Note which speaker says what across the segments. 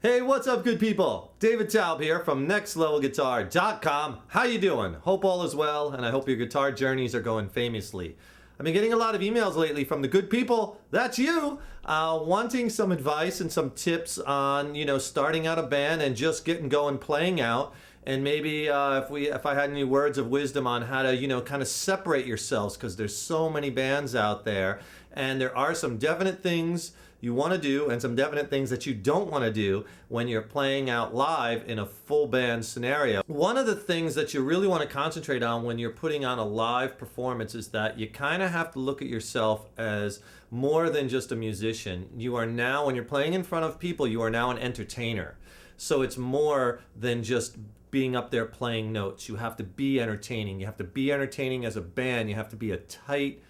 Speaker 1: Hey, what's up, good people? David Taub here from NextLevelGuitar.com. How you doing? Hope all is well, and I hope your guitar journeys are going famously. I've been getting a lot of emails lately from the good people, that's you, wanting some advice and some tips on, starting out a band and just getting going playing out. And maybe if I had any words of wisdom on how to, kind of separate yourselves, because there's so many bands out there, and there are some definite things you want to do and some definite things that you don't want to do when you're playing out live in a full band scenario. One of the things that you really want to concentrate on when you're putting on a live performance is that you kind of have to look at yourself as more than just a musician. You are now, when you're playing in front of people, you are now an entertainer. So it's more than just being up there playing notes. You have to be entertaining. You have to be entertaining as a band. You have to be a tight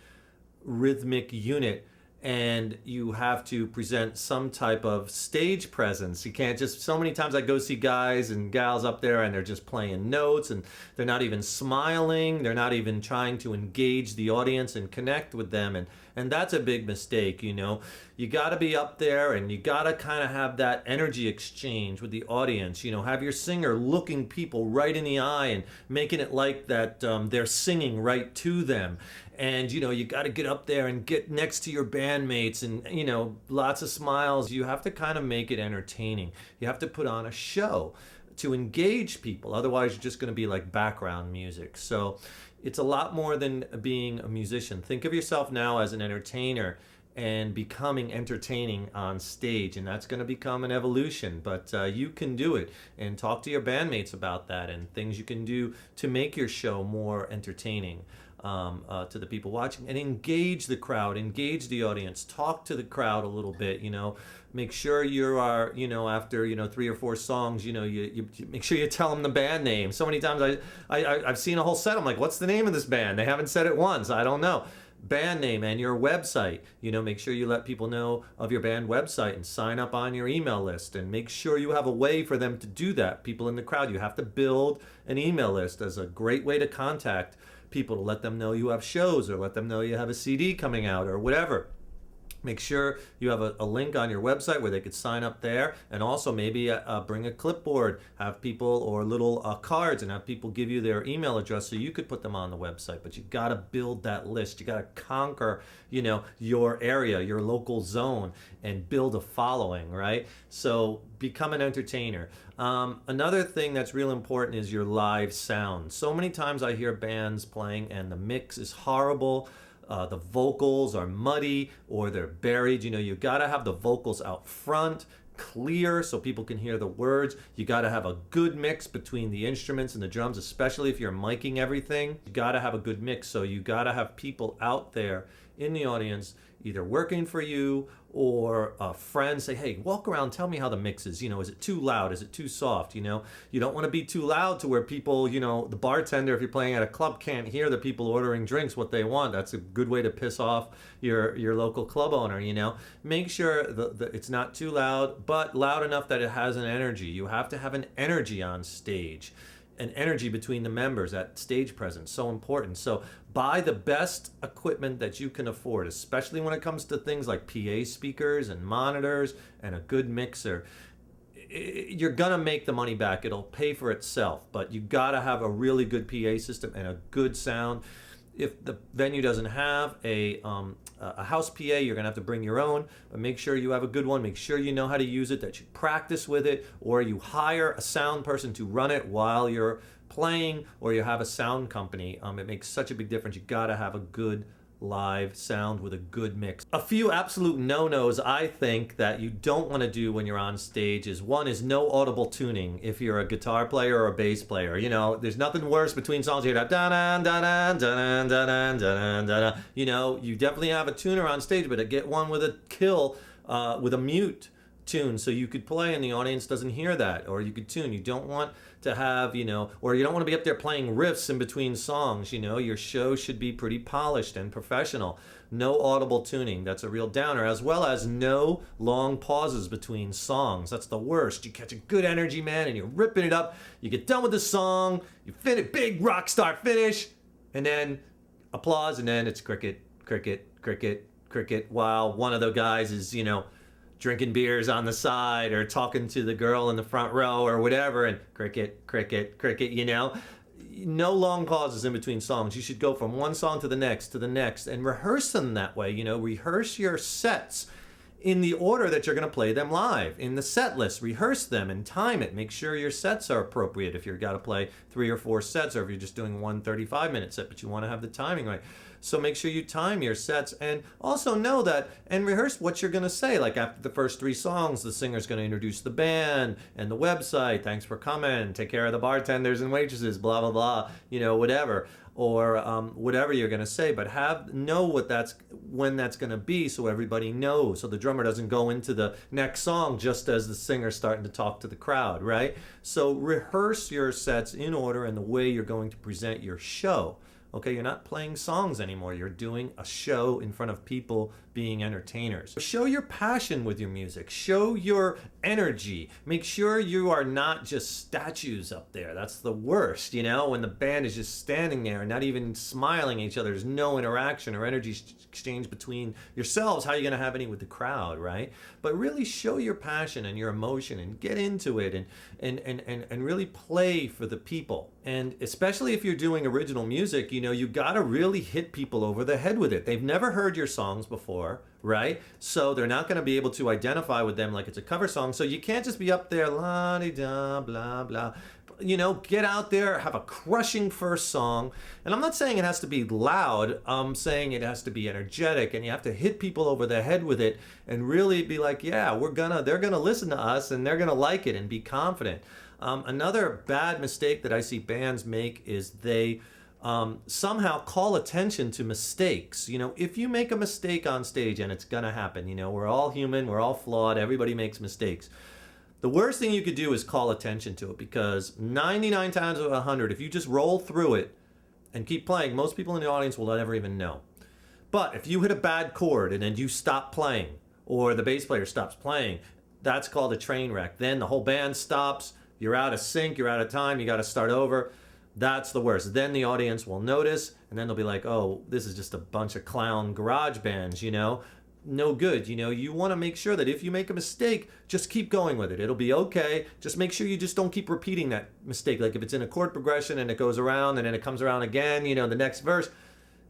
Speaker 1: rhythmic unit, and you have to present some type of stage presence. You can't just, so many times I go see guys and gals up there and they're just playing notes and they're not even smiling, they're not even trying to engage the audience and connect with them, and that's a big mistake. You got to be up there and you got to kind of have that energy exchange with the audience. Have your singer looking people right in the eye and making it like that they're singing right to them. And you got to get up there and get next to your bandmates and lots of smiles. You have to kind of make it entertaining. You have to put on a show to engage people. Otherwise you're just going to be like background music. So it's a lot more than being a musician. Think of yourself now as an entertainer and becoming entertaining on stage, and that's going to become an evolution, but you can do it. And talk to your bandmates about that and things you can do to make your show more entertaining to the people watching, and engage the crowd, engage the audience, talk to the crowd a little bit. Make sure you are, after 3 or 4 songs, you make sure you tell them the band name. So many times I've seen a whole set, I'm like, what's the name of this band? They haven't said it once. I don't know. Band name and your website. Make sure you let people know of your band website and sign up on your email list, and make sure you have a way for them to do that. People in the crowd, you have to build an email list as a great way to contact people, to let them know you have shows or let them know you have a CD coming out or whatever. Make sure you have a link on your website where they could sign up there, and also maybe bring a clipboard, have people, or little cards, and have people give you their email address so you could put them on the website. But you got to build that list. You got to conquer, your area, your local zone, and build a following, right? So become an entertainer. Another thing that's real important is your live sound. So many times I hear bands playing and the mix is horrible. The vocals are muddy or they're buried. You got to have the vocals out front, clear, so people can hear the words. You got to have a good mix between the instruments and the drums, especially if you're miking everything. You got to have a good mix, so you got to have people out there in the audience either working for you or friends say, hey, walk around, tell me how the mix is. Is it too loud? Is it too soft? You don't want to be too loud to where people, the bartender, if you're playing at a club, can't hear the people ordering drinks what they want. That's a good way to piss off your local club owner. Make sure that it's not too loud, but loud enough that it has an energy. You have to have an energy on stage, an energy between the members. That stage presence, so important. So buy the best equipment that you can afford, especially when it comes to things like PA speakers and monitors and a good mixer. You're gonna make the money back. It'll pay for itself, but you gotta have a really good PA system and a good sound. If the venue doesn't have a house PA, you're gonna have to bring your own, but make sure you have a good one. Make sure you know how to use it, that you practice with it, or you hire a sound person to run it while you're playing, or you have a sound company. It makes such a big difference. You gotta have a good live sound with a good mix. A few absolute no-nos I think that you don't want to do when you're on stage is, one is no audible tuning. If you're a guitar player or a bass player, there's nothing worse between songs. You hear that da-da-da-da-da-da-da-da-da-da. You definitely have a tuner on stage, but get one with a kill, with a mute tune, so you could play and the audience doesn't hear that, or you could tune. You don't want to have, or you don't want to be up there playing riffs in between songs. Your show should be pretty polished and professional. No audible tuning, that's a real downer, as well as no long pauses between songs. That's the worst. You catch a good energy, man, and you're ripping it up. You get done with the song, you finish, big rock star finish, and then applause, and then it's cricket, cricket, cricket, cricket, while one of the guys is, drinking beers on the side or talking to the girl in the front row or whatever, and cricket, cricket, cricket, you know. No long pauses in between songs. You should go from one song to the next, and rehearse them that way. You know, rehearse your sets in the order that you're going to play them live. In the set list, rehearse them and time it. Make sure your sets are appropriate if you've got to play 3 or 4 sets, or if you're just doing one 35-minute set, but you want to have the timing right. So make sure you time your sets, and also know that, and rehearse what you're going to say. Like after the first 3 songs, the singer's going to introduce the band and the website. Thanks for coming. Take care of the bartenders and waitresses, blah, blah, blah, you know, whatever. Or whatever you're going to say, but know when that's going to be, so everybody knows, so the drummer doesn't go into the next song just as the singer's starting to talk to the crowd, right? So rehearse your sets in order and the way you're going to present your show. Okay, you're not playing songs anymore. You're doing a show in front of people, being entertainers. Show your passion with your music. Show your energy. Make sure you are not just statues up there. That's the worst, you know, when the band is just standing there and not even smiling at each other. There's no interaction or energy exchange between yourselves. How are you going to have any with the crowd, right? But really show your passion and your emotion and get into it and really play for the people. And especially if you're doing original music, you know, you got to really hit people over the head with it. They've never heard your songs before, right? So they're not going to be able to identify with them like it's a cover song. So you can't just be up there, la-di-da, blah, blah. You know, get out there, have a crushing first song. And I'm not saying it has to be loud. I'm saying it has to be energetic, and you have to hit people over the head with it and really be like, yeah, they're going to listen to us and they're going to like it, and be confident. Another bad mistake that I see bands make is they somehow call attention to mistakes. You know, if you make a mistake on stage, and it's gonna happen, you know, we're all human, we're all flawed, everybody makes mistakes. The worst thing you could do is call attention to it, because 99 times out of 100, if you just roll through it and keep playing, most people in the audience will never even know. But if you hit a bad chord and then you stop playing, or the bass player stops playing, that's called a train wreck. Then the whole band stops, you're out of sync, you're out of time, you got to start over. That's the worst. Then the audience will notice, and then they'll be like, oh, this is just a bunch of clown garage bands, you know? No good. You know, you want to make sure that if you make a mistake, just keep going with it. It'll be okay. Just make sure you just don't keep repeating that mistake. Like if it's in a chord progression and it goes around and then it comes around again, you know, the next verse,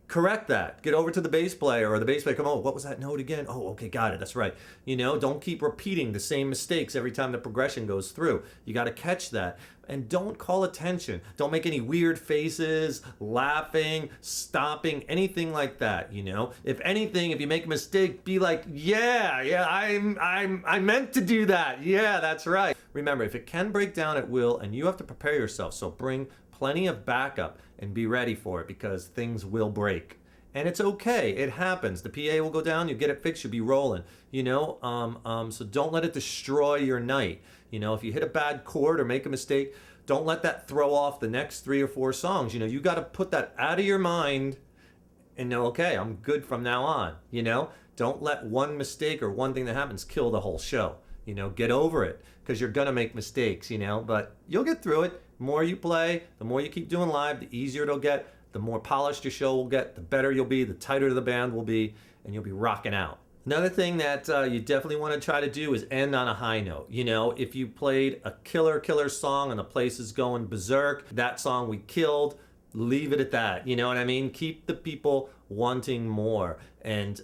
Speaker 1: correct that. Get over to the bass player, or the bass player, come on, what was that note again? Oh, okay, got it, that's right. You know, don't keep repeating the same mistakes every time the progression goes through. You got to catch that. And don't call attention. Don't make any weird faces, laughing, stopping, anything like that, you know? If anything, if you make a mistake, be like, yeah, I meant to do that. Yeah, that's right. Remember, if it can break down, it will, and you have to prepare yourself. So bring plenty of backup and be ready for it, because things will break. And it's okay, it happens. The PA will go down, you get it fixed, you'll be rolling, you know? So don't let it destroy your night. You know, if you hit a bad chord or make a mistake, don't let that throw off the next 3 or 4 songs. You know, you got to put that out of your mind and know, okay, I'm good from now on, you know? Don't let one mistake or one thing that happens kill the whole show. You know, get over it, because you're going to make mistakes, you know? But you'll get through it. The more you play, the more you keep doing live, the easier it'll get, the more polished your show will get, the better you'll be, the tighter the band will be, and you'll be rocking out. Another thing that you definitely want to try to do is end on a high note. You know, if you played a killer song and the place is going berserk, that song we killed, leave it at that. You know what I mean? Keep the people wanting more, and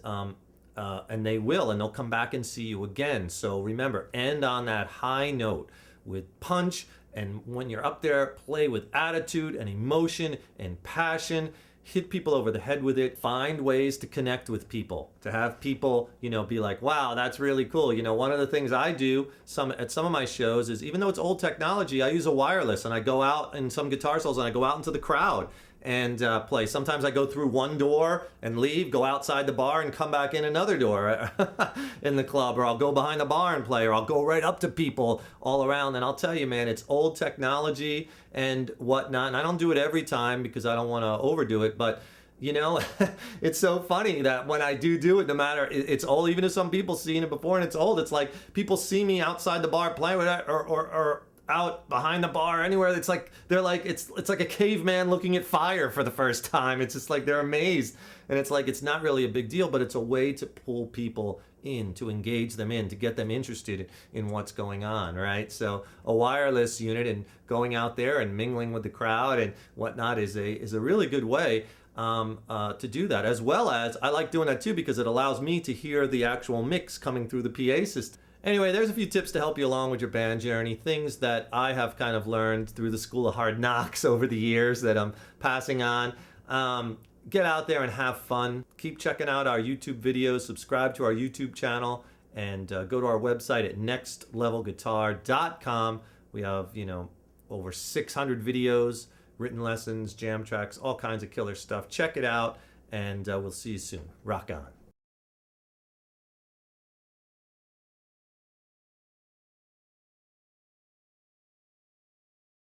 Speaker 1: they will, and they'll come back and see you again. So remember, end on that high note with punch. And when you're up there, play with attitude and emotion and passion. Hit people over the head with it. Find ways to connect with people. To have people, you know, be like, wow, that's really cool. You know, one of the things I do at some of my shows is, even though it's old technology, I use a wireless, and I go out in some guitar solos and I go out into the crowd and play. Sometimes I go through one door and leave, go outside the bar and come back in another door in the club, or I'll go behind the bar and play, or I'll go right up to people all around. And I'll tell you, man, it's old technology and whatnot. And I don't do it every time because I don't want to overdo it, but you know, it's so funny that when I do it, no matter, it's old, even if some people seen it before and it's old, it's like people see me outside the bar playing with that, or out behind the bar, anywhere. It's like it's like a caveman looking at fire for the first time. It's just like they're amazed, and it's like it's not really a big deal, but it's a way to pull people in, to engage them in, to get them interested in what's going on, right? So a wireless unit and going out there and mingling with the crowd and whatnot is a really good way to do that. As well as I like doing that too because it allows me to hear the actual mix coming through the PA system. Anyway, there's a few tips to help you along with your band journey, things that I have kind of learned through the School of Hard Knocks over the years that I'm passing on. Get out there and have fun. Keep checking out our YouTube videos, subscribe to our YouTube channel, and go to our website at nextlevelguitar.com. We have, over 600 videos, written lessons, jam tracks, all kinds of killer stuff. Check it out, and we'll see you soon. Rock on.